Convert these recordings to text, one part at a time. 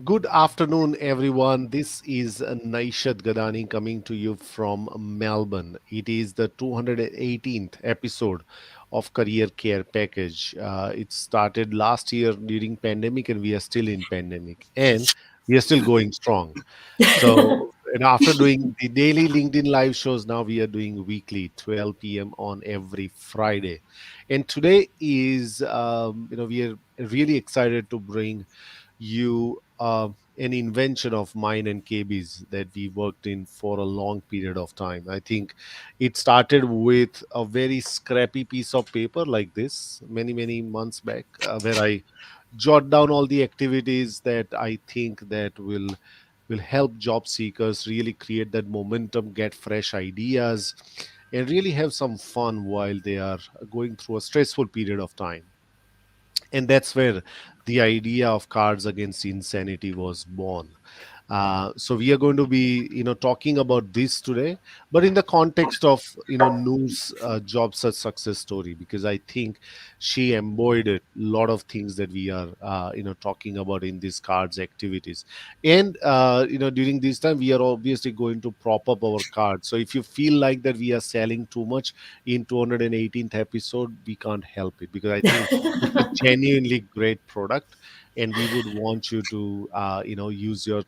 Good afternoon, everyone. This is Naishat Gadani coming to you from Melbourne. It is the 218th episode of Career Care Package. It started last year during pandemic, and we are still in pandemic, and we are still going strong. So, and after doing the daily LinkedIn live shows, now we are doing weekly, 12 p.m. on every Friday. And today is, we are really excited to bring you an invention of mine and KB's that we worked in for a long period of time. I think it started with a very scrappy piece of paper like this many months back, where I jot down all the activities that I think that will help job seekers really create that momentum, get fresh ideas, and really have some fun while they are going through a stressful period of time. And that's where the idea of Cards Against Insanity was born. So we are going to be talking about this today, but in the context of Noor's job search success story, because I think she embodied a lot of things that we are talking about in these cards activities. And during this time we are obviously going to prop up our cards. So if you feel like that we are selling too much in 218th episode, we can't help it, because I think it's a genuinely great product, and we would want you to use your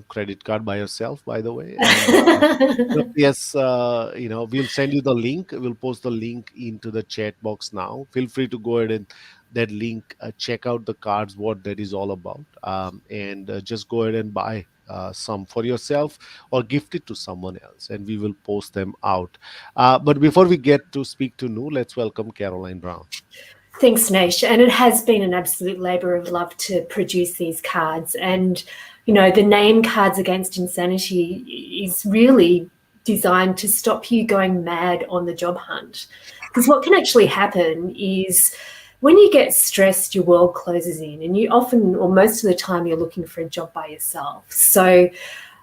credit card by yourself, by the way. And yes, we'll send you the link. We'll post the link into the chat box now. Feel free to go ahead and that link, check out the cards, what that is all about, and just go ahead and buy some for yourself or gift it to someone else, and we will post them out. But before we get to speak to Nu, let's welcome Caroline Brown. Thanks, Nish. And it has been an absolute labour of love to produce these cards. And, the name Cards Against Insanity is really designed to stop you going mad on the job hunt. Because what can actually happen is when you get stressed, your world closes in, and you often, or most of the time, you're looking for a job by yourself. So,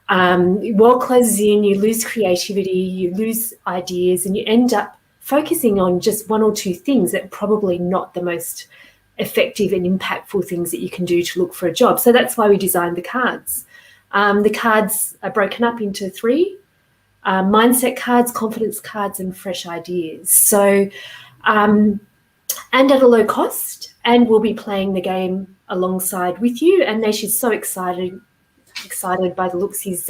world closes in, you lose creativity, you lose ideas, and you end up focusing on just one or two things that are probably not the most effective and impactful things that you can do to look for a job. So that's why we designed the cards. The cards are broken up into three: mindset cards, confidence cards, and fresh ideas. So, and at a low cost, and we'll be playing the game alongside with you. And Nash is so excited by the looks. He's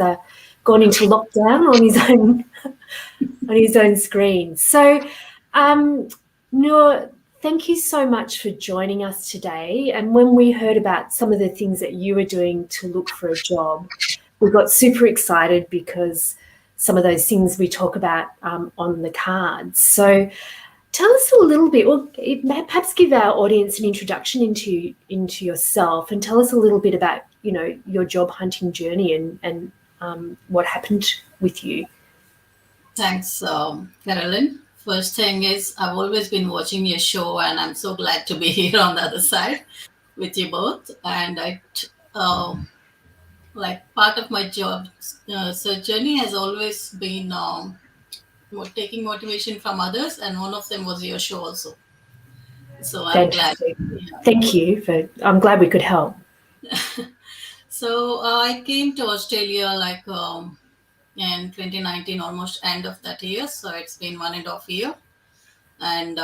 gone into lockdown on his own screen. So, Noor, thank you so much for joining us today. And when we heard about some of the things that you were doing to look for a job, we got super excited because some of those things we talk about on the cards. So tell us a little bit, or perhaps give our audience an introduction into yourself, and tell us a little bit about your job hunting journey and what happened with you. Thanks, Carolyn. First thing is, I've always been watching your show, and I'm so glad to be here on the other side with you both. And uh, part of my job search journey has always been taking motivation from others, and one of them was your show also. So I'm glad. Fantastic. Yeah. Thank you. I'm glad we could help. So I came to Australia in 2019, almost end of that year. So it's been 1.5 year, and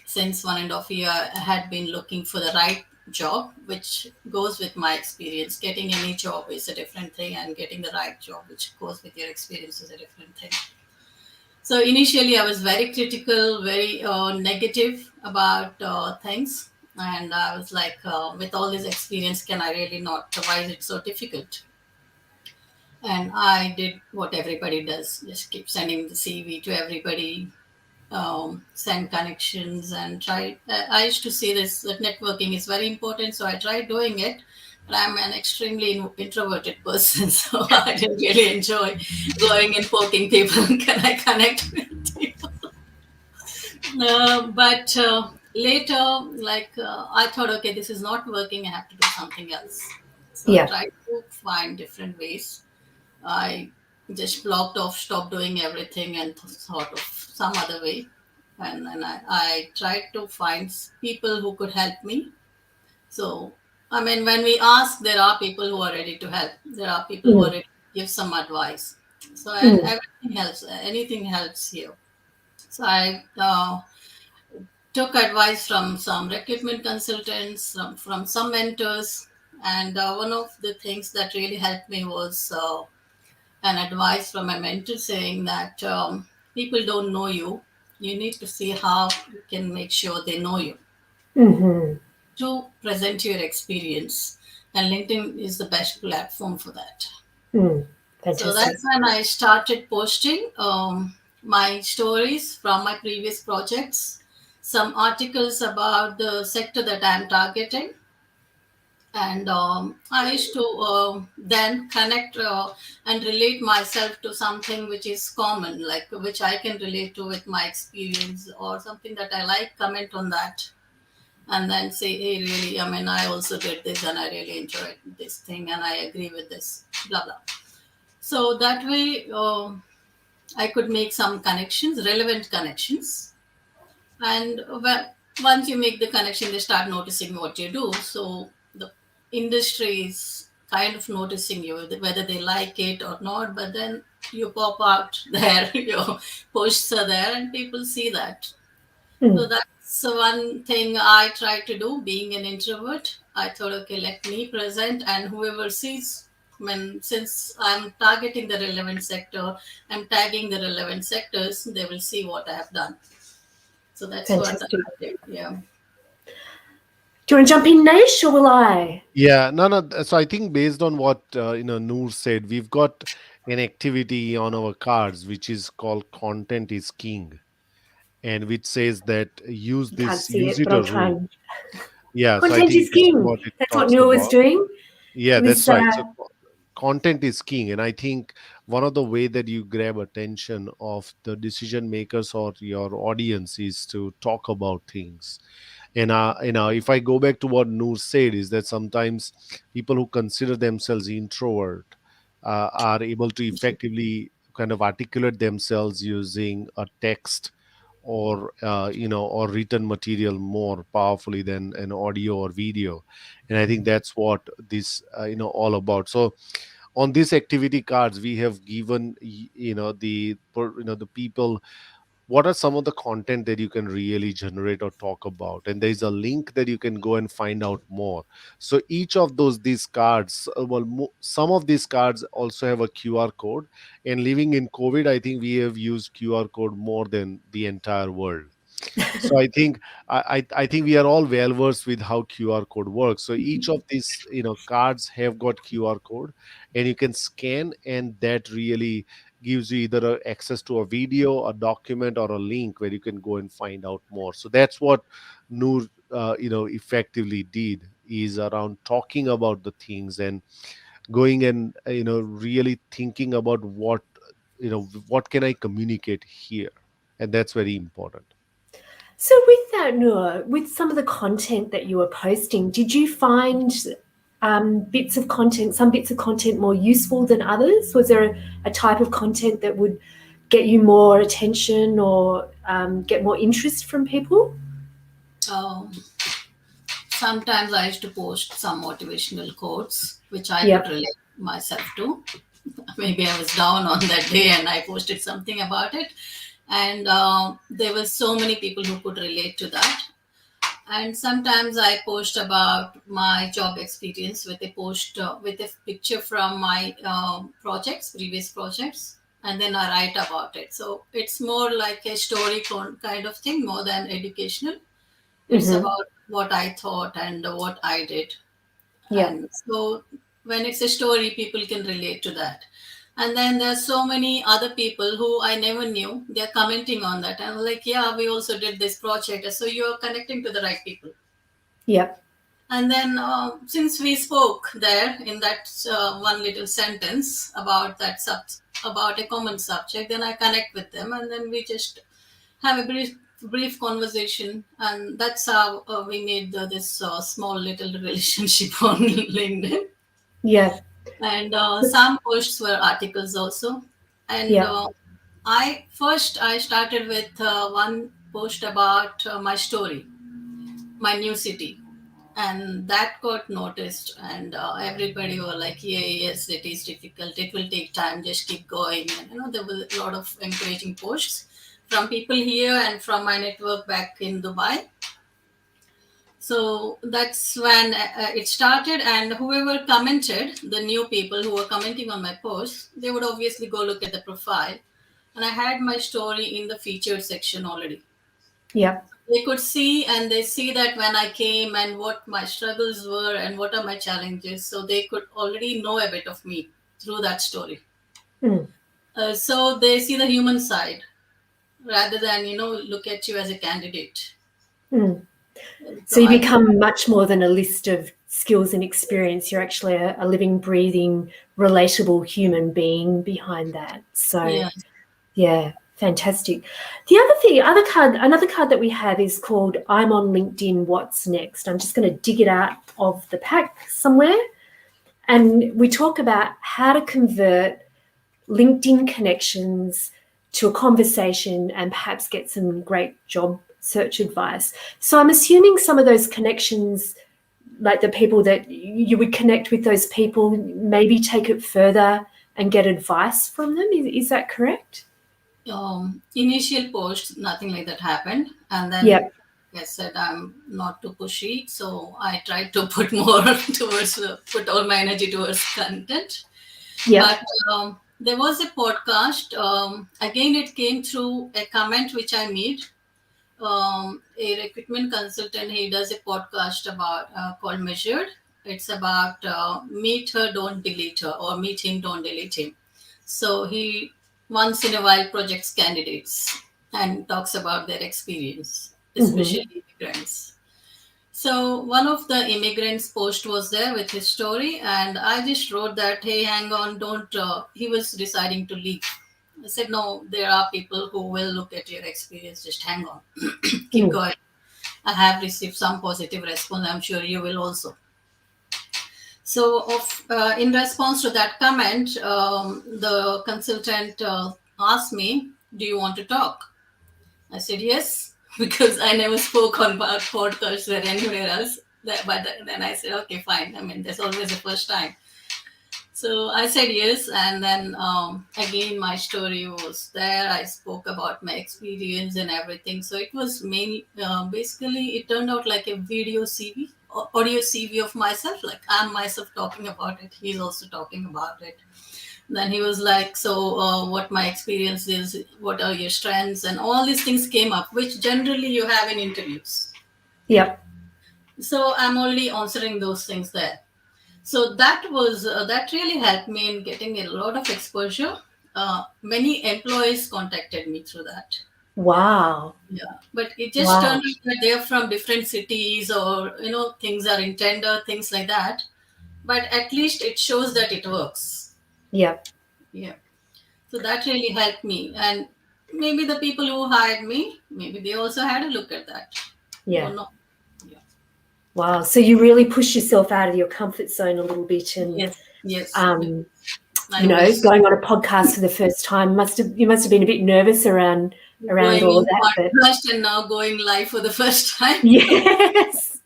since 1.5 year, I had been looking for the right job, which goes with my experience. Getting any job is a different thing, and getting the right job, which goes with your experience, is a different thing. So initially, I was very critical, very negative about things, and I was like, with all this experience, can I really not? Why is it so difficult? And I did what everybody does: just keep sending the CV to everybody, send connections, and try. I used to say this that networking is very important, so I tried doing it. But I'm an extremely introverted person, so I didn't really enjoy going and poking people. Can I connect with people? But later, I thought, okay, this is not working. I have to do something else. So I Yeah. tried to find different ways. I just blocked off, stopped doing everything, and thought of some other way. And then I tried to find people who could help me. So I mean, when we ask, there are people who are ready to help. There are people who are Mm, ready to give some advice. So, and mm, everything helps. Anything helps here. So I took advice from some recruitment consultants, from some mentors, and one of the things that really helped me was an advice from a mentor saying that people don't know you. You need to see how you can make sure they know you mhm, to present your experience, and LinkedIn is the best platform for that. mm. So Fantastic. that's when I started posting my stories from my previous projects, some articles about the sector that I'm targeting. And I used to then connect and relate myself to something which is common, like which I can relate to with my experience or something that I like, comment on that. And then say, hey, really, I mean, I also did this and I really enjoyed this thing and I agree with this, blah, blah. So that way, I could make some connections, relevant connections. And once you make the connection, they start noticing what you do. So the industry is kind of noticing you, whether they like it or not. But then you pop out there, your posts are there, and people see that. So Mm, that's one thing I try to do. Being an introvert, I thought, okay, let me present, and whoever sees, I mean, since I'm targeting the relevant sector, I'm tagging the relevant sectors, they will see what I have done. So that's what I fantastic. did. Yeah. Do you want to jump in, Naish, or will I? Yeah, no, no. So I think based on what Noor said, we've got an activity on our cards which is called "Content is King," and which says that You can't see use it, but it I'll or try rule. and. Yeah, so I Content think is this is king. what it That's what talks Noor was about. doing. Yeah, It that's was, right. So content is king, and I think one of the way that you grab attention of the decision makers or your audience is to talk about things. And if I go back to what Noor said, is that sometimes people who consider themselves introvert are able to effectively kind of articulate themselves using a text or or written material more powerfully than an audio or video. And I think that's what this all about. So on these activity cards we have given the people what are some of the content that you can really generate or talk about, and there's a link that you can go and find out more. So each of these cards, some of these cards also have a QR code, and living in COVID, I think we have used QR code more than the entire world. So I think I think we are all well versed with how QR code works. So each of these cards have got QR code, and you can scan, and that really gives you either access to a video, a document, or a link where you can go and find out more. So that's what Noor effectively did, is around talking about the things and going and really thinking about what can I communicate here, and that's very important. so with that, Noor, with some of the content that you were posting, did you find some bits of content more useful than others? Was there a type of content that would get you more attention or get more interest from people? Um, Sometimes I used to post some motivational quotes, which I could Yep. relate myself to. Maybe I was down on that day and I posted something about it. And there were so many people who could relate to that. And sometimes I post about my job experience with a post with a picture from my previous projects, and then I write about it. So it's more like a story kind of thing, more than educational. It's Mm-hmm. about what I thought and what I did. Yep. And so when it's a story, people can relate to that. And then there's so many other people who I never knew. They're commenting on that. And I'm like, yeah, we also did this project. So you're connecting to the right people. Yep. And then since we spoke there in that one little sentence about about a common subject, then I connect with them, and then we just have a brief conversation, and that's how we made this small little relationship on LinkedIn. Yep. And some posts were articles also. And Yep. I started with one post about my story, my new city. and that got noticed, and everybody were like, yeah, yes, it is difficult, it will take time, just keep going. And there was a lot of encouraging posts from people here and from my network back in Dubai. So that's when it started, and whoever commented, the new people who were commenting on my post, they would obviously go look at the profile, and I had my story in the featured section already. Yep. They could see, and they see that when I came and what my struggles were and what are my challenges, so they could already know a bit of me through that story. Mm, So they see the human side rather than look at you as a candidate. mm. So So you I think, become much more than a list of skills and experience. You're actually a living, breathing, relatable human being behind that. So yeah. yeah, fantastic. The other thing, another card that we have is called I'm on LinkedIn, what's next? I'm just going to dig it out of the pack somewhere. And we talk about how to convert LinkedIn connections to a conversation and perhaps get some great job search advice. So I'm assuming some of those connections, like the people that you would connect with those people, maybe take it further and get advice from them. Is that correct? Initial post, nothing like that happened, and then Yep. I said I'm not too pushy, so I tried to put more towards put all my energy towards content. Yep. But there was a podcast. Again, it came through a comment which I made. A recruitment consultant. He does a podcast about called Measured. It's about meet her, don't delete her, or meet him, don't delete him. So he once in a while projects candidates and talks about their experience, Mm-hmm. especially immigrants. So one of the immigrants post was there with his story, and I just wrote that, hey, hang on, don't. He was deciding to leave. I said, no, there are people who will look at your experience. Just hang on, keep Mm. going. I have received some positive response. I'm sure you will also. So, in response to that comment, the consultant asked me, "Do you want to talk?" I said yes because I never spoke on podcasts or anywhere else. But then I said, "Okay, fine." I mean, there's always a first time. So I said yes, and then again my story was there. I spoke about my experience and everything. So it was mainly, basically, it turned out like a video CV, audio CV of myself. Like I'm myself talking about it. He's also talking about it. Then he was like, "So, what my experience is? What are your strengths?" And all these things came up, which generally you have in interviews. Yep. So I'm only answering those things there. So that really helped me in getting a lot of exposure. Many employees contacted me through that. Wow. Yeah, but it just turned Wow. out that they're from different cities, or things are in tender, things like that. But at least it shows that it works. Yep. Yeah, so that really helped me, and maybe the people who hired me, maybe they also had a look at that. Yeah. Don't know. Yeah. Wow. So you really pushed yourself out of your comfort zone a little bit, and Yes. Yes. I was going on a podcast for the first time you must have been a bit nervous around going all of in that, but podcast and now going live for the first time. yes.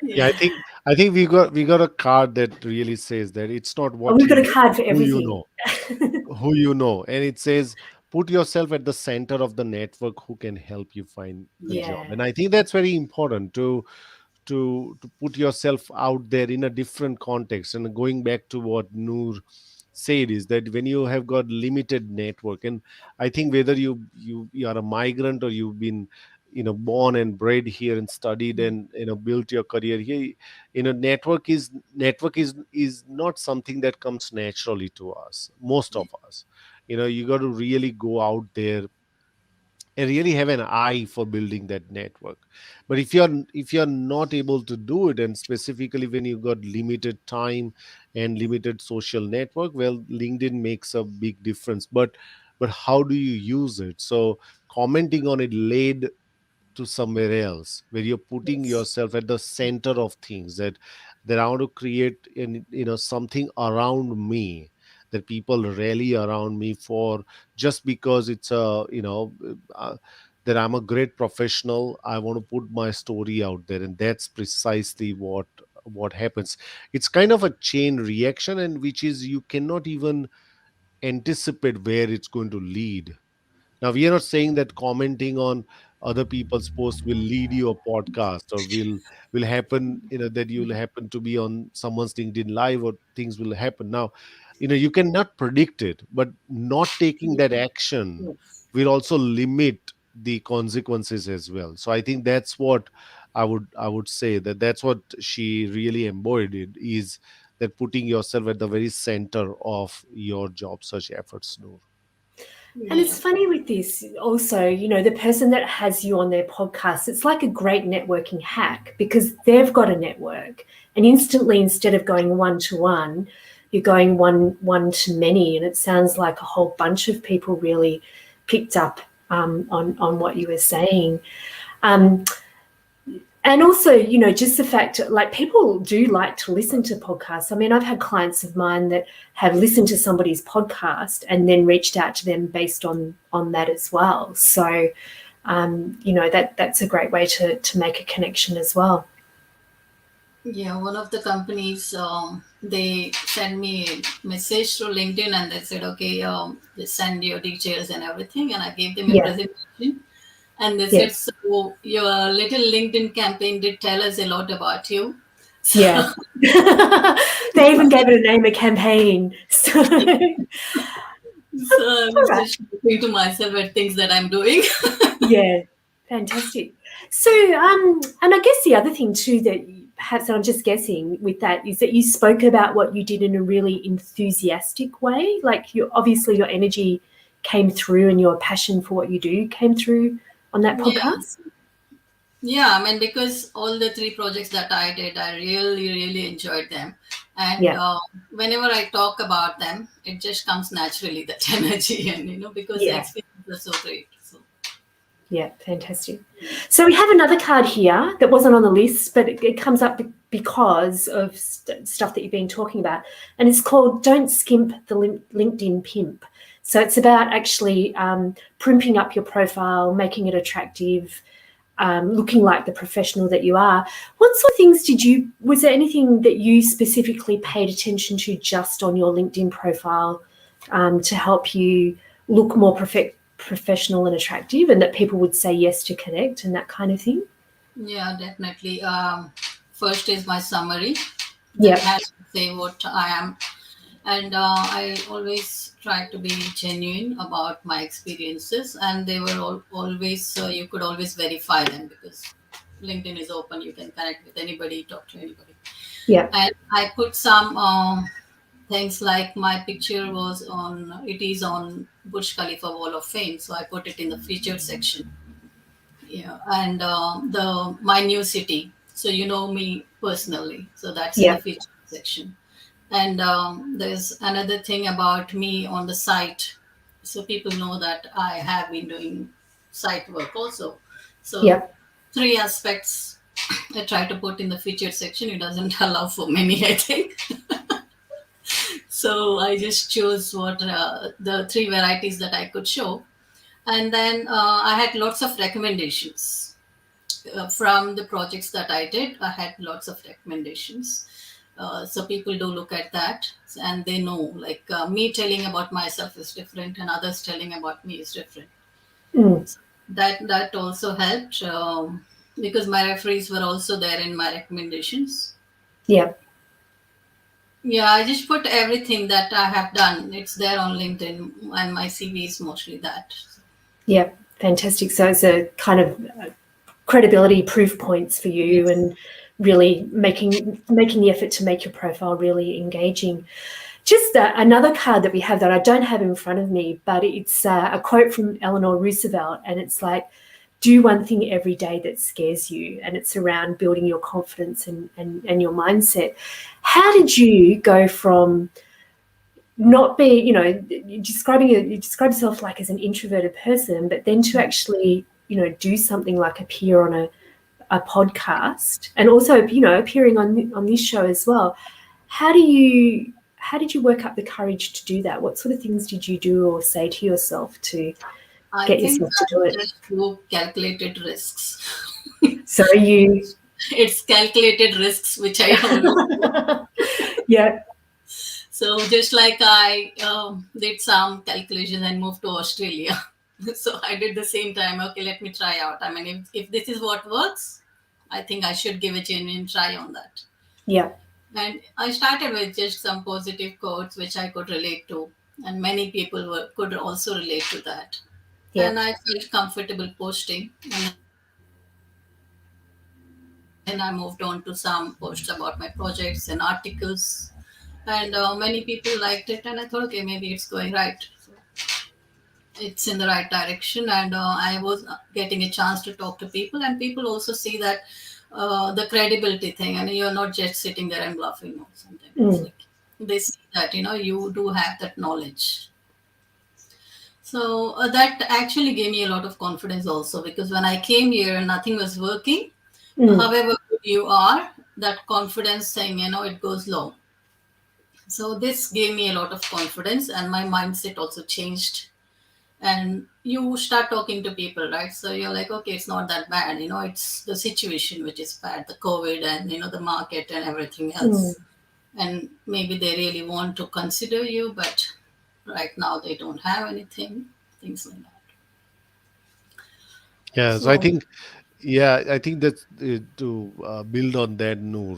Yeah, Yeah. I think we got a card that really says that it's not Oh, what we've you got a know, card for who you everything. know, and it says put yourself at the center of the network who can help you find the job. Yeah. And I think that's very important to put yourself out there in a different context. And going back to what Noor said, is that when you have got limited network, and I think whether you are a migrant or you've been born and bred here and studied and built your career here, network is not something that comes naturally to us, most of us. You got to really go out there and really have an eye for building that network. But if you're not able to do it, and specifically when you've got limited time and limited social network, well, LinkedIn makes a big difference. But how do you use it? So commenting on it led to somewhere else, where you're putting Yes. yourself at the center of things, that I want to create something around me, that people rally around me for, just because it's a uh, that I'm a great professional. I want to put my story out there, and that's precisely what happens. It's kind of a chain reaction, and which is you cannot even anticipate where it's going to lead. Now, we are not saying that commenting on other people's posts will lead you a podcast, or will happen, that you'll happen to be on someone's LinkedIn live, or things will happen. Now, you cannot predict it, but not taking that action Yes. will also limit the consequences as well. So I think that's what I would say, that's what she really embodied, is that putting yourself at the very center of your job search efforts, Noor. And Yeah. it's funny with this also, the person that has you on their podcast, it's like a great networking hack because they've got a network. And instantly, instead of going one to one, you're going one to many. And it sounds like a whole bunch of people really picked up on what you were saying. Um, and also, just the fact, like, people do like to listen to podcasts. I mean, I've had clients of mine that have listened to somebody's podcast and then reached out to them based on that as well. So, that's a great way to make a connection as well. Yeah, one of the companies, they sent me a message through LinkedIn and they said, okay, they send your details and everything. And I gave them a Yeah, presentation. And they yeah, said, so your little LinkedIn campaign did tell us a lot about you. So, yeah. They even gave it a name, a campaign. So, all so I was right. just looking to myself at things that I'm doing. Yeah, fantastic. So, and I guess the other thing too that perhaps I'm just guessing with that is that you spoke about what you did in a really enthusiastic way. Like, obviously your energy came through and your passion for what you do came through on that Yeah. podcast. Yeah, I mean, because all the three projects that I did, I really, really enjoyed them. And Yeah, whenever I talk about them, it just comes naturally, that energy, and because the yeah. experience was so great. So, Yeah, fantastic. So we have another card here that wasn't on the list, but it comes up because of stuff that you've been talking about, and it's called "Don't Skimp the LinkedIn Pimp." So it's about actually primping up your profile, making it attractive, looking like the professional that you are. What sort of things was there anything that you specifically paid attention to just on your LinkedIn profile to help you look more professional and attractive, and that people would say yes to connect and that kind of thing? yeah, definitely. First is my summary that Yep, has to say what I am. And I always try to be genuine about my experiences, and they were always, you could always verify them because LinkedIn is open, you can connect with anybody, talk to anybody. yep, And I put some things like my picture it is on Burj Khalifa Wall of Fame, so I put it in the featured section. Yeah, and my new city, so you know me personally, so that's in the yep, featured section. And there's another thing about me on the site, so people know that I have been doing site work also. So yep. three aspects I try to put in the featured section. It doesn't allow for many, I think. So I just chose what the three varieties that I could show. And then I had lots of recommendations from the projects that I did. I had lots of recommendations. So people do look at that and they know, like, me telling about myself is different and others telling about me is different. Mm, That also helped because my referees were also there in my recommendations. yep. Yeah, I just put everything that I have done. It's there on LinkedIn, and my CV is mostly that. Yep, fantastic. So it's a kind of credibility proof points for you, Yes. and really making the effort to make your profile really engaging. Just another card that we have that I don't have in front of me, but it's a quote from Eleanor Roosevelt, and it's like, "Do one thing every day that scares you," and it's around building your confidence and your mindset. How did you go from not being, you describe yourself like as an introverted person, but then to actually, do something like appear on a podcast, and also, appearing on this show as well? How did you work up the courage to do that? What sort of things did you do or say to yourself to I get think yourself to do I it? just do calculated risks. So you, It's calculated risks which I always do. yeah, So just like I did some calculations and moved to Australia. So I did the same time. Okay, let me try out. I mean, if this is what works, I think I should give a genuine try on that. yeah, And I started with just some positive quotes which I could relate to, and many people could also relate to that. yeah. And I felt comfortable posting. And then I moved on to some posts about my projects and articles. And many people liked it, and I thought, okay, maybe it's going right. So it's in the right direction, and I was getting a chance to talk to people, and people also see that the credibility thing, and you're not just sitting there and bluffing or something. It's like Mm, they see that you do have that knowledge. So that actually gave me a lot of confidence also, because when I came here and nothing was working, mm, however good you are, that confidence thing, it goes low. So this gave me a lot of confidence, and my mindset also changed. And you start talking to people, right? So you're like, okay, it's not that bad, it's the situation which is bad, the COVID, and the market and everything mm. else. And maybe they really want to consider you, but right now they don't have anything, things like that. Yeah, so I So think, yeah, I think that to build on that, Noor,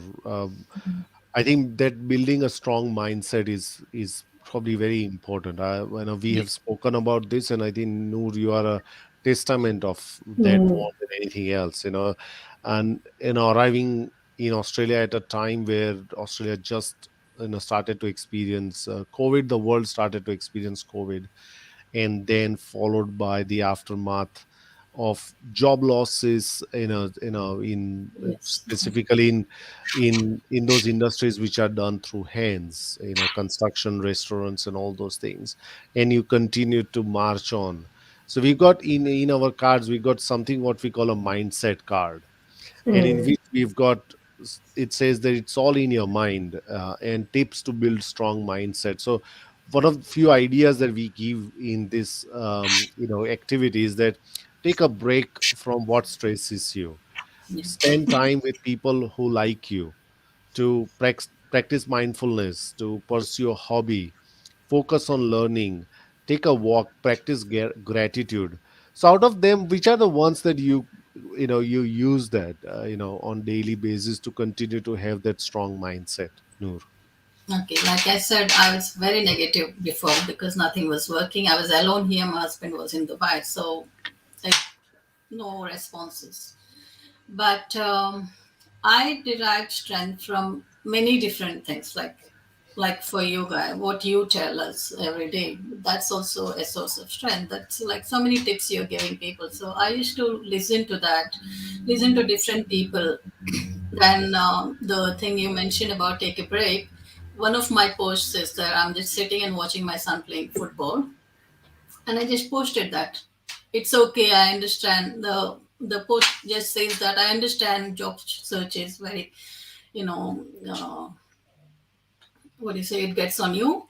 I think that building a strong mindset is probably very important. I know we yeah, have spoken about this, and I think, Noor, you are a testament of that Mm, more than anything else. And arriving in Australia at a time where Australia just started to experience COVID, the world started to experience COVID, and then followed by the aftermath of job losses, in yes, specifically in those industries which are done through hands, construction, restaurants, and all those things, and you continue to march on. So we got in our cards, we got something what we call a mindset card, and in mm, which we've got, it says that it's all in your mind, and tips to build strong mindset. So one of the few ideas that we give in this activity is that take a break from what stresses you, yeah. spend time with people who like you, to practice mindfulness, to pursue a hobby, focus on learning, take a walk, practice gratitude. So out of them, which are the ones that you use that on daily basis to continue to have that strong mindset, Noor? Okay, like I said, I was very negative before because nothing was working. I was alone here, my husband was in Dubai, so like no responses. But I derived strength from many different things, like for yoga, what you tell us every day. That's also a source of strength. That's like so many tips you're giving people. So I used to listen to that, listen to different people. Then the thing you mentioned about take a break. One of my posts is that I'm just sitting and watching my son playing football, and I just posted that. It's okay. I understand. The post just says that I understand job search is very, you know, what do you say? It gets on you,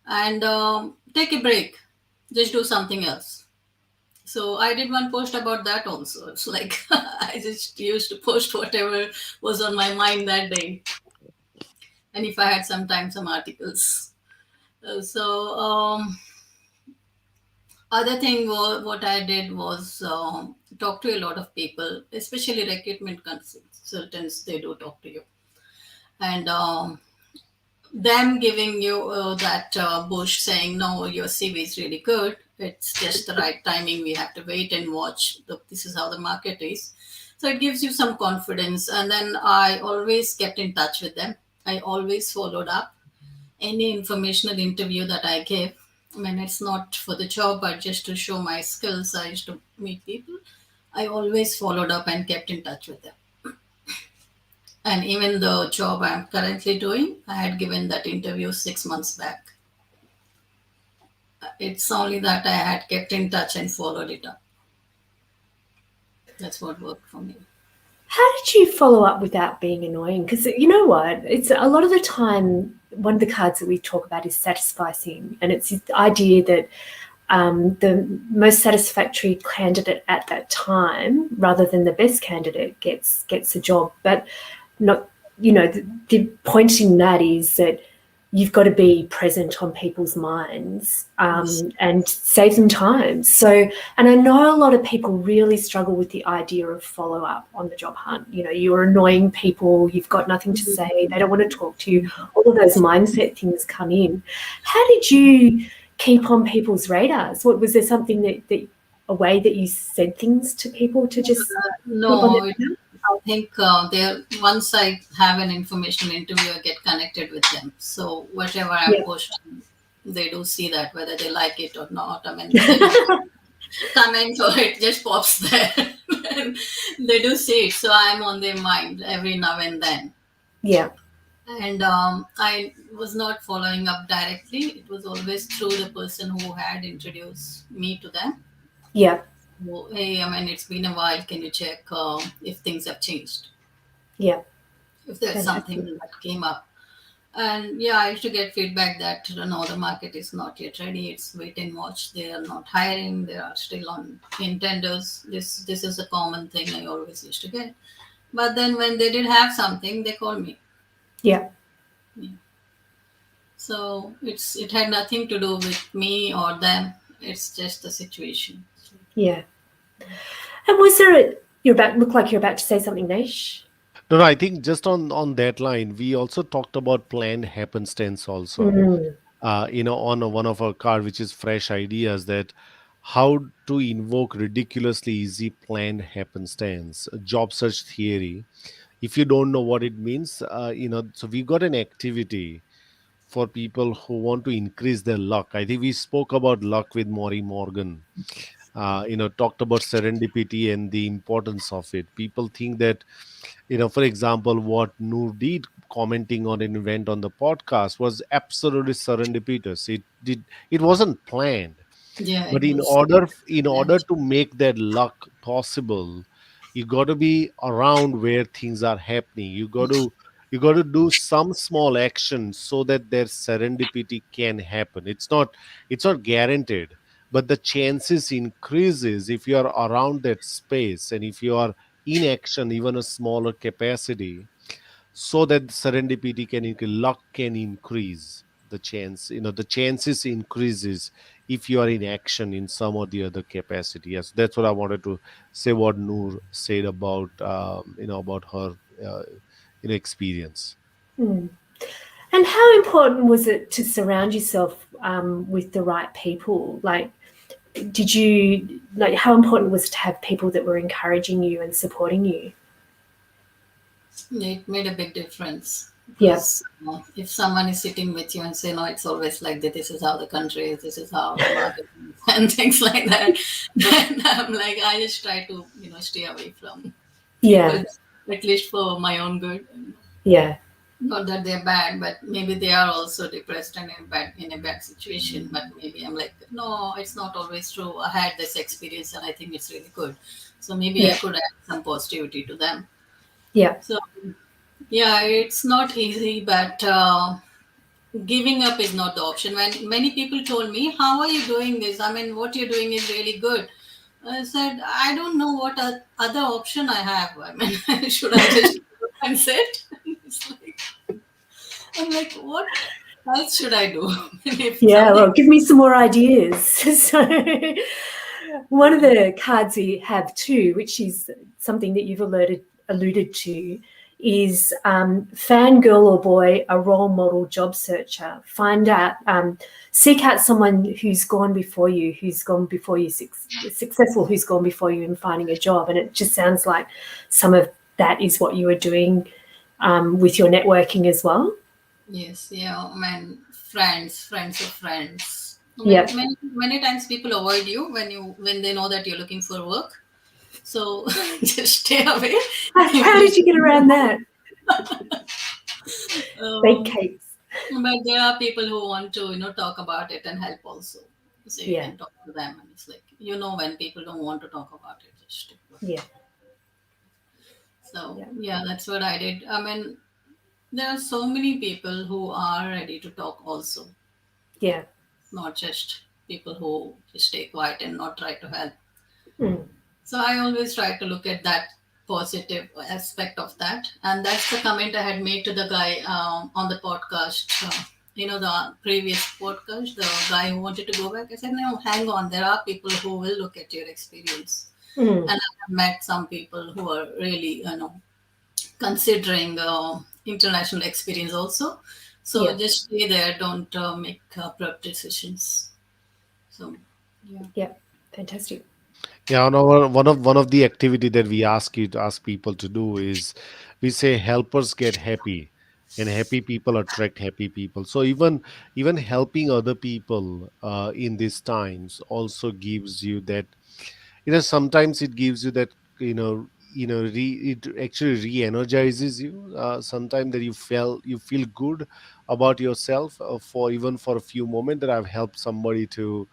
and take a break. Just do something else. So I did one post about that also. It's like I just used to post whatever was on my mind that day, and if I had some time, some articles. So other thing what I did was talk to a lot of people, especially recruitment consultants. They do talk to you, and them giving you that push, saying, "No, your CV is really good. It's just the right timing. We have to wait and watch. This is how the market is." So it gives you some confidence, and then I always kept in touch with them. I always followed up any informational interview that I gave. I mean, it's not for the job, but just to show my skills. I used to meet people. I always followed up and kept in touch with them. And even the job I'm currently doing, I had given that interview 6 months back. It's only that I had kept in touch and followed it up. That's what worked for me. How did you follow up without being annoying? Because you know what? It's a lot of the time, one of the cards that we talk about is satisficing. And it's the idea that the most satisfactory candidate at that time, rather than the best candidate, gets a job. But not, the point in that is that you've got to be present on people's minds, Yes. and save them time. So, and I know a lot of people really struggle with the idea of follow up on the job hunt. You're annoying people, you've got nothing to say, they don't want to talk to you. All of those mindset things come in. How did you keep on people's radars? What was there something that a way that you said things to people to just keep on their No, radar? I think there once I have an information interview, I get connected with them. So whatever I'm Yeah. posting, they do see that whether they like it or not. I mean, they don't comment or it just pops there. And they do see it, so I'm on their mind every now and then. Yeah. And I was not following up directly. It was always through the person who had introduced me to them. Yeah. So, hey, I mean, it's been a while. Can you check if things have changed? Yeah. If there's something Fantastic. that came up. And yeah, I used to get feedback that no, the market is not yet ready. It's wait and watch. They are not hiring. They are still on in tenders. This is a common thing I always used to get. But then when they did have something, they called me. Yeah. Yeah. So it had nothing to do with me or them. It's just the situation. So, Yeah. And was there a, you're about look like you're about to say something, Nish? No, no, I think just on that line, we also talked about planned happenstance also. Mm. On one of our card, which is fresh ideas, that how to invoke ridiculously easy planned happenstance, a job search theory. If you don't know what it means, so we got an activity for people who want to increase their luck. I think we spoke about luck with Maury Morgan. Talked about serendipity and the importance of it. People think that, for example, what Noor did commenting on an event on the podcast was absolutely serendipitous. It wasn't planned, yeah, but it was. in order to make that luck possible, you got to be around where things are happening. You got to do some small action so that their serendipity can happen. It's not guaranteed, but the chances increases if you are around that space, and if you are in action, even a smaller capacity, so that serendipity can increase, luck can increase. The chances increases if you are in action in some or the other capacity. Yes, that's what I wanted to say, what Noor said about about her experience. Mm. And how important was it to surround yourself with the right people? Like, how important was it to have people that were encouraging you and supporting you? It made a big difference Yeah. because if someone is sitting with you and say, "No, it's always like that. This is how the country is. This is how the market is," and things like that, then I'm like, I just try to stay away from people, Yeah. at least for my own good. Yeah. Not that they're bad, but maybe they are also depressed and in a bad situation. But maybe I'm like, no, it's not always true. I had this experience and I think it's really good. So maybe I Yeah. could add some positivity to them. Yeah. So yeah, it's not easy, but giving up is not the option. When many people told me, "How are you doing this? I mean, what you're doing is really good." I said, "I don't know what other option I have. I mean, should I just give up and sit?" It's like, I'm like, what else should I do? If Yeah. something, Well, give me some more ideas. So, one of the cards we have too, which is something that you've alluded to, is fangirl or boy, a role model job searcher. Seek out someone who's gone before you, successful, who's gone before you in finding a job. And it just sounds like some of that is what you were doing with your networking as well. yes, yeah, I mean, friends of friends. I mean, Yeah. many times people avoid you when they know that you're looking for work. So just stay away. How did you get around that? Fake um, capes. but there are people who want to talk about it and help also. So you Yeah. can talk to them, and it's like when people don't want to talk about it, just stick to it. Yeah. So Yeah. yeah, that's what I did. I mean, there are so many people who are ready to talk also, Yeah. not just people who just stay quiet and not try to help. Mm. So I always try to look at that positive aspect of that. And that's the comment I had made to the guy on the podcast. The previous podcast, the guy who wanted to go back. I said, no, hang on. There are people who will look at your experience. Mm. And I have met some people who are really, considering international experience also. So Yeah. just stay there. Don't make abrupt decisions. So, yeah. Yeah. Fantastic. Yeah, one of the activity that we ask people to do is we say helpers get happy, and happy people attract happy people. So even helping other people in these times also gives you that, sometimes it gives you that, it actually re-energizes you. Sometimes that you feel good about yourself, for even for a few moments, that I've helped somebody to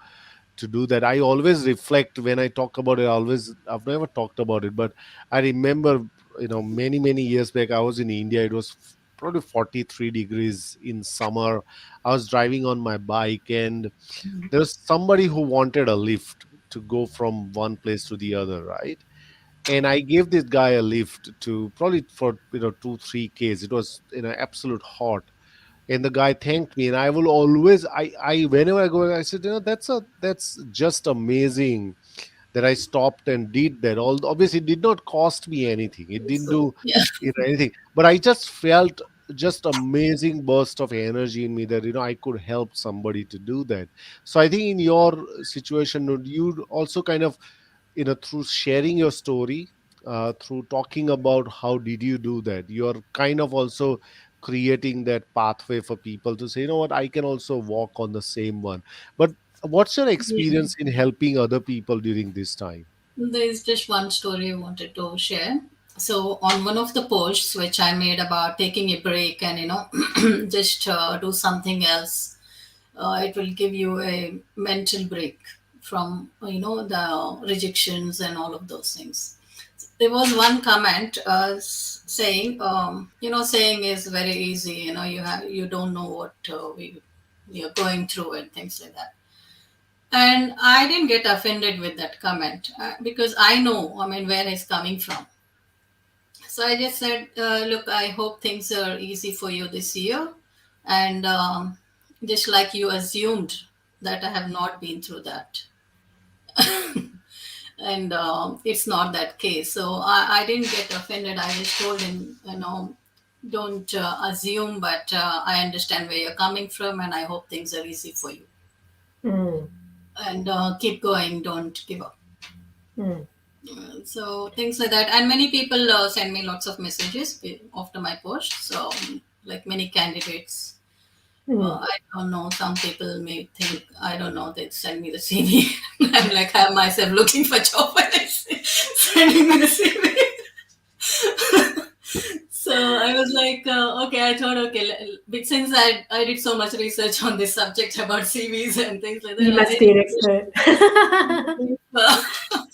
do that. I always reflect when I talk about it. I've never talked about it, but I remember, many years back, I was in India. It was probably 43 degrees in summer. I was driving on my bike, and there was somebody who wanted a lift to go from one place to the other, right? And I gave this guy a lift to probably for 2-3 Ks. It was absolute hot, and the guy thanked me. And I will always, I whenever I go, I said, that's just amazing that I stopped and did that. All obviously it did not cost me anything, it didn't So, do yeah. anything, but I just felt just amazing burst of energy in me that I could help somebody to do that. So I think in your situation, would you also kind of, through sharing your story, through talking about how did you do that, you're kind of also creating that pathway for people to say, what, I can also walk on the same one. But what's your Yeah. experience in helping other people during this time? There's just one story I wanted to share. So, on one of the posts which I made about taking a break and, just do something else, it will give you a mental break from, the rejections and all of those things. There was one comment saying, saying is very easy. You don't know what we are going through and things like that. And I didn't get offended with that comment because I know, I mean, where he's coming from. So I just said, look, I hope things are easy for you this year. And just like you assumed that I have not been through that. And it's not that case. So I didn't get offended. I just told him, don't assume, but I understand where you're coming from and I hope things are easy for you. Mm. And keep going, don't give up. Mm. So things like that, and many people send me lots of messages after my post. So like many candidates, Mm. I don't know, some people may think, I don't know, they send me the CV. I'm like, I am myself looking for job and they sending me the CV. So I was like, okay, I thought, okay, but since I did so much research on this subject about CVs and things like that, You must be an expert. uh,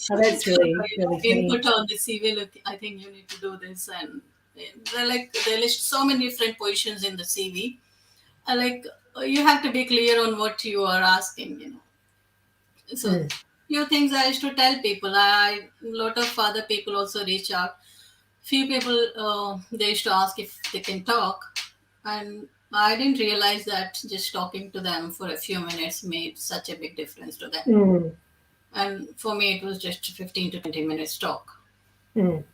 Oh, that's really, really funny. input on the CV. Look, I think you need to do this, and they list so many different positions in the CV. Like you have to be clear on what you are asking. So Mm. few things I used to tell people. A lot of other people also reach out. Few people they used to ask if they can talk, and I didn't realize that just talking to them for a few minutes made such a big difference to them. Mm. And for me, it was just 15 to 20 minutes talk. Mm.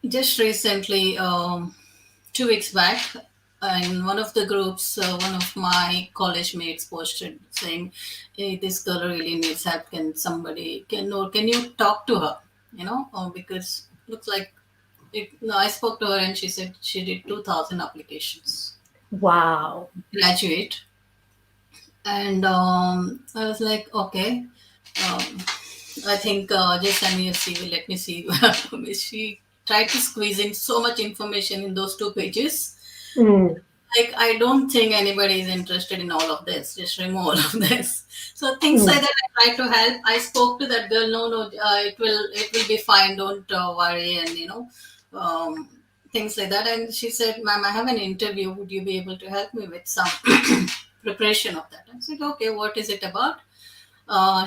Just recently, 2 weeks back, in one of the groups, one of my college mates posted saying, "Hey, this girl really needs help. Can somebody can you talk to her? Because looks like it." No, I spoke to her and she said she did 2,000 applications, Wow. graduate, and I was like, okay. Um, I think just send me a CV. Let me see. She tried to squeeze in so much information in those 2 pages. Mm. Like I don't think anybody is interested in all of this. Just remove all of this. So things like Mm. that. I try to help. I spoke to that girl. No, no, it will be fine. Don't worry. And things like that. And she said, "Ma'am, I have an interview. Would you be able to help me with some?" preparation of that. I said, okay, what is it about?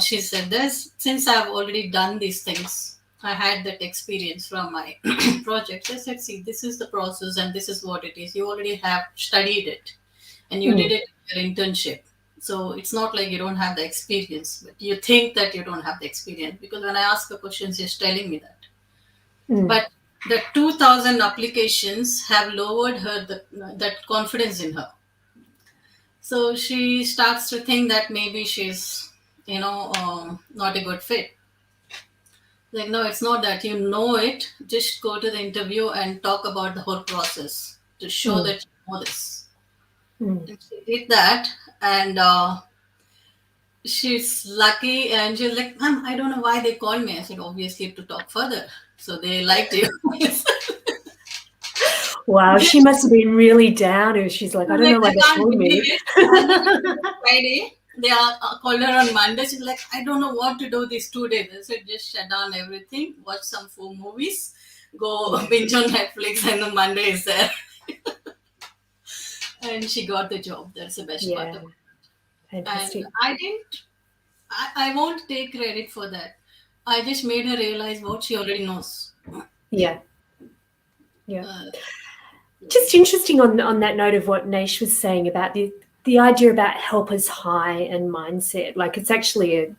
She said, "This since I've already done these things, I had that experience from my project." I said, "See, this is the process, and this is what it is. You already have studied it, and you did Mm, it in your internship. So it's not like you don't have the experience, but you think that you don't have the experience because when I ask her questions, she's telling me that. mm, But the 2,000 applications have lowered her that confidence in her. So she starts to think that maybe she's, not a good fit. Like, no, it's not that. You know it. Just go to the interview and talk about the whole process to show mm, that you know this. mm. And she did that, and she's lucky. And she's like, "Ma'am, I don't know why they called me." I said, "Obviously, to talk further." So they liked you. Wow, she must have been really down if she's like, I don't Like, know why I they can't called believe me. it. And then it was Friday. They are called her on Monday. She's like, "I don't know what to do these 2 days." I said, "Just shut down everything, watch some 4 movies, go Yeah, binge on Netflix, and the Monday is there." And she got the job. That's the best part yeah, of it. And fantastic. I didn't, I won't take credit for that. I just made her realize what she already knows. Yeah, yeah. Uh, Just interesting on that note of what Naish was saying about the idea about helper's high and mindset. Like it's actually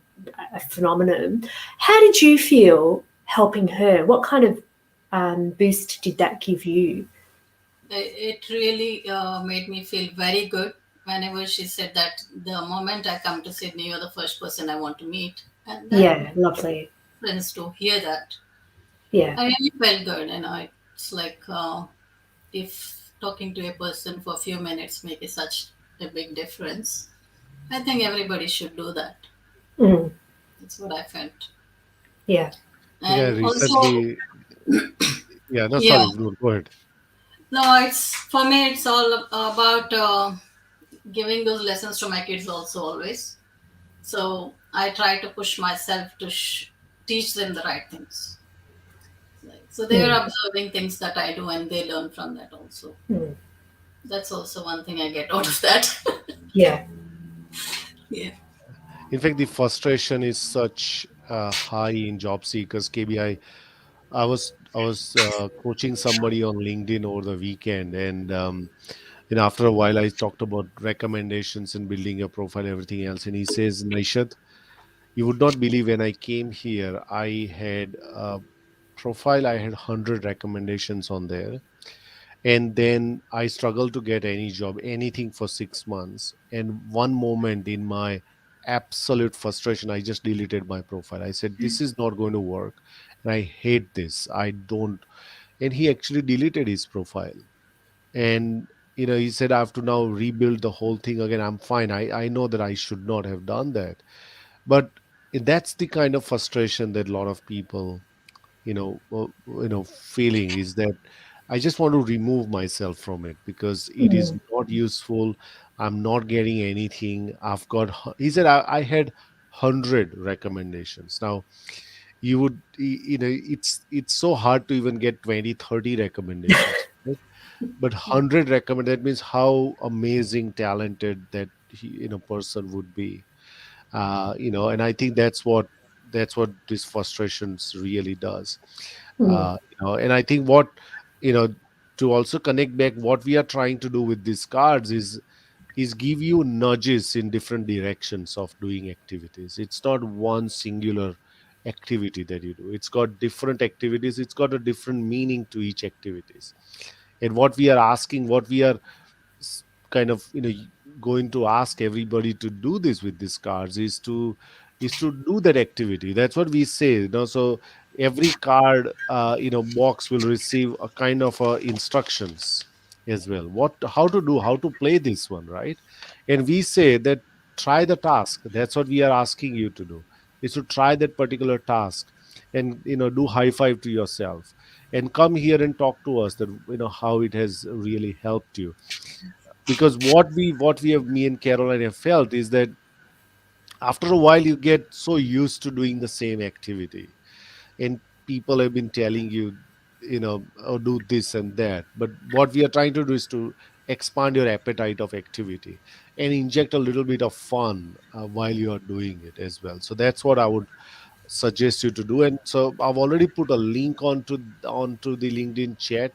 a phenomenon. How did you feel helping her? What kind of boost did that give you? it really made me feel very good whenever she said that the moment I come to Sydney, you're the first person I want to meet. And that Yeah, lovely. friends to hear that. Yeah. I really felt good. It's like if talking to a person for a few minutes makes such a big difference, I think everybody should do that. Mm, That's what I felt. yeah. Yeah, And also, recently, yeah, no, yeah, sorry, no, go ahead. no, it's for me, it's all about giving those lessons to my kids also always. So I try to push myself to teach them the right things. Like, so they Mm, are observing things that I do and they learn from that also. mm, That's also one thing I get out of that. yeah. Yeah. In fact, the frustration is such high in job seekers. KBI, I was coaching somebody on LinkedIn over the weekend, and after a while, I talked about recommendations and building your profile, everything else, and he says, "Naishad, you would not believe when I came here, I had a profile, I had 100 recommendations on there, and then I struggled to get any job, anything for 6 months. And one moment in my absolute frustration, I just deleted my profile. I said, this is not going to work. And I hate this. I don't. And he actually deleted his profile. And he said, I have to now rebuild the whole thing again. I'm fine. I know that I should not have done that. But that's the kind of frustration that a lot of people feeling is that I just want to remove myself from it because it is Mm, not useful. I'm not getting anything. He said, I had 100 recommendations. Now you would it's so hard to even get 20, 30 recommendations, right? But 100 recommend, that means how amazing talented that person would be. And I think that's what this frustrations really does. mm, And I think what you know to also connect back, what we are trying to do with these cards is give you nudges in different directions of doing activities. It's not one singular activity that you do. It's got different activities. It's got a different meaning to each activities. And what we are asking, what we are kind of going to ask everybody to do this with these cards is to do that activity. That's what we say, so every card box will receive a kind of instructions as well, what how to do, how to play this one, right? And we say that try the task. That's what we are asking you to do, is to try that particular task, and do high five to yourself and come here and talk to us that how it has really helped you. Because what we have, me and Caroline have felt, is that after a while you get so used to doing the same activity, and people have been telling you, oh, do this and that. But what we are trying to do is to expand your appetite of activity, and inject a little bit of fun while you are doing it as well. So that's what I would suggest you to do. And so I've already put a link onto the LinkedIn chat.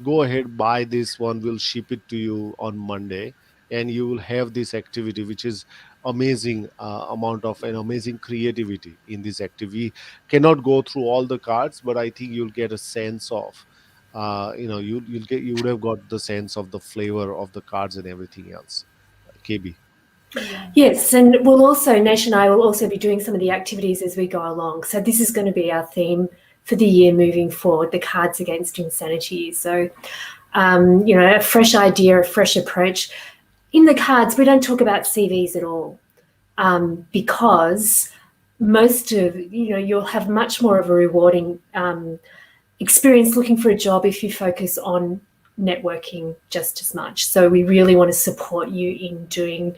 Go ahead, buy this one. We'll ship it to you on Monday, and you will have this activity, which is amazing amount of an amazing creativity in this activity. We cannot go through all the cards, but I think you'll get a sense of you would have got the sense of the flavor of the cards and everything else. KB. Yeah. Yes, and we'll also, Nash and I will also be doing some of the activities as we go along. So this is going to be our theme for the year moving forward, the cards against insanity. So, a fresh idea, a fresh approach. In the cards, we don't talk about CVs at all, because you'll have much more of a rewarding experience looking for a job if you focus on networking just as much. So we really want to support you in doing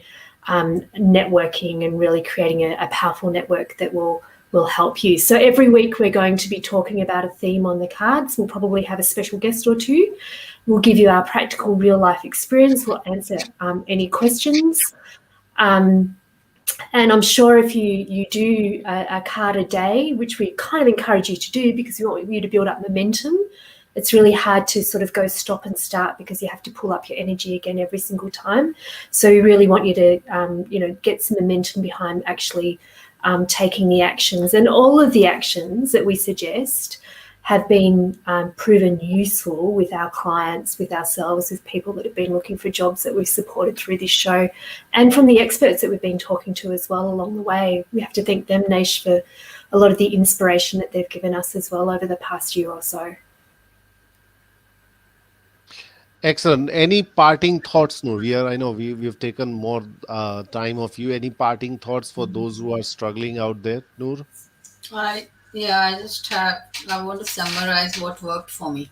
networking and really creating a powerful network that will help you. So every week we're going to be talking about a theme on the cards. We'll probably have a special guest or two. We'll give you our practical real life experience. We'll answer any questions. And I'm sure if you do a card a day, which we kind of encourage you to do because we want you to build up momentum, it's really hard to sort of go stop and start because you have to pull up your energy again every single time. So we really want you to, get some momentum behind actually taking the actions. And all of the actions that we suggest have been proven useful with our clients, with ourselves, with people that have been looking for jobs that we've supported through this show, and from the experts that we've been talking to as well along the way. We have to thank them, Naish, for a lot of the inspiration that they've given us as well over the past year or so. Excellent. Any parting thoughts, Noor? I know we've taken more time of you. Any parting thoughts for those who are struggling out there, Noor? I want to summarize what worked for me.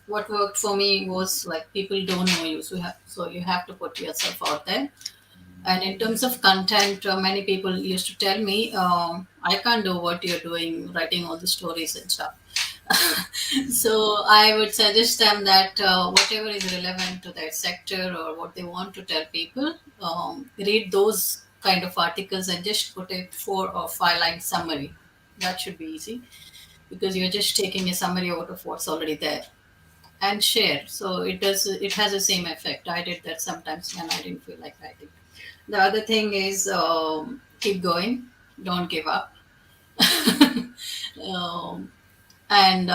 What worked for me was like people don't know you, so you have to put yourself out there. And in terms of content, many people used to tell me, I can't do what you're doing, writing all the stories and stuff. So I would suggest them that whatever is relevant to their sector or what they want to tell people, read those kind of articles and just put a 4 or 5 line summary. That should be easy because you're just taking a summary out of what's already there and share. So it has the same effect. I did that sometimes when I didn't feel like writing. The other thing is keep going, don't give up. um, and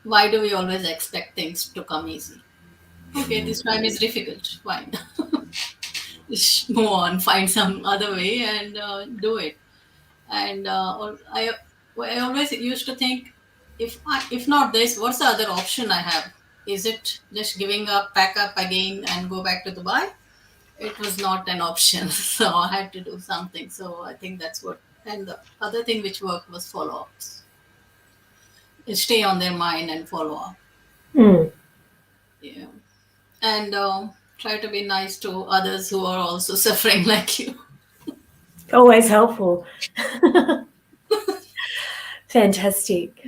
why do we always expect things to come easy? Okay, this time is difficult. Fine. Just move on, find some other way and do it. And I always used to think, if not this, what's the other option I have? Is it just giving up, pack up again, and go back to Dubai? It was not an option, so I had to do something. So I think that's what. And the other thing which worked was follow ups. Stay on their mind and follow up. Mm. Yeah, and try to be nice to others who are also suffering like you. Always helpful. Fantastic.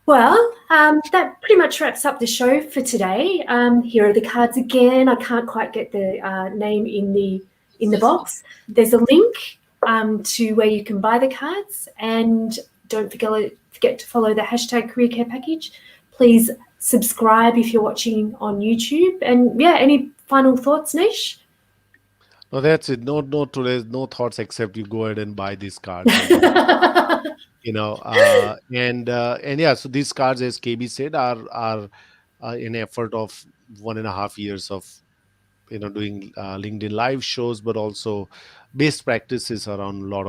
Well, that pretty much wraps up the show for today. Here are the cards again. I can't quite get the name in the box. There's a link to where you can buy the cards, and don't forget to follow the hashtag Career Care Package. Please subscribe if you're watching on YouTube. And yeah, any final thoughts, Nish? No, that's it. No today's no thoughts except you go ahead and buy these cards and and yeah. So these cards, as KB said, are an effort of 1.5 years of doing LinkedIn live shows, but also best practices around a lot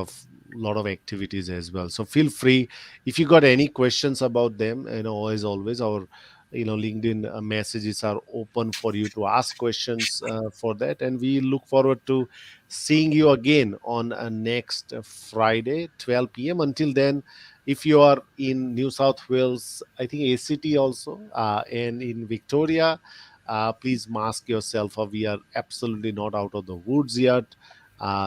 of activities as well. So feel free if you got any questions about them. As always, our LinkedIn messages are open for you to ask questions for that, and we look forward to seeing you again on next Friday 12 p.m. Until then, if you are in New South Wales, I think ACT also, and in Victoria, please mask yourself. We are absolutely not out of the woods yet.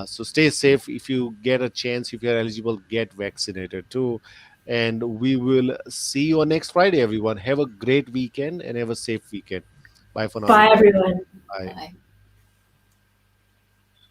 So stay safe. If you get a chance, if you're eligible, get vaccinated too. And we will see you on next Friday, everyone. Have a great weekend and have a safe weekend. Bye for now, Bye, everyone. everyone. Bye. Bye.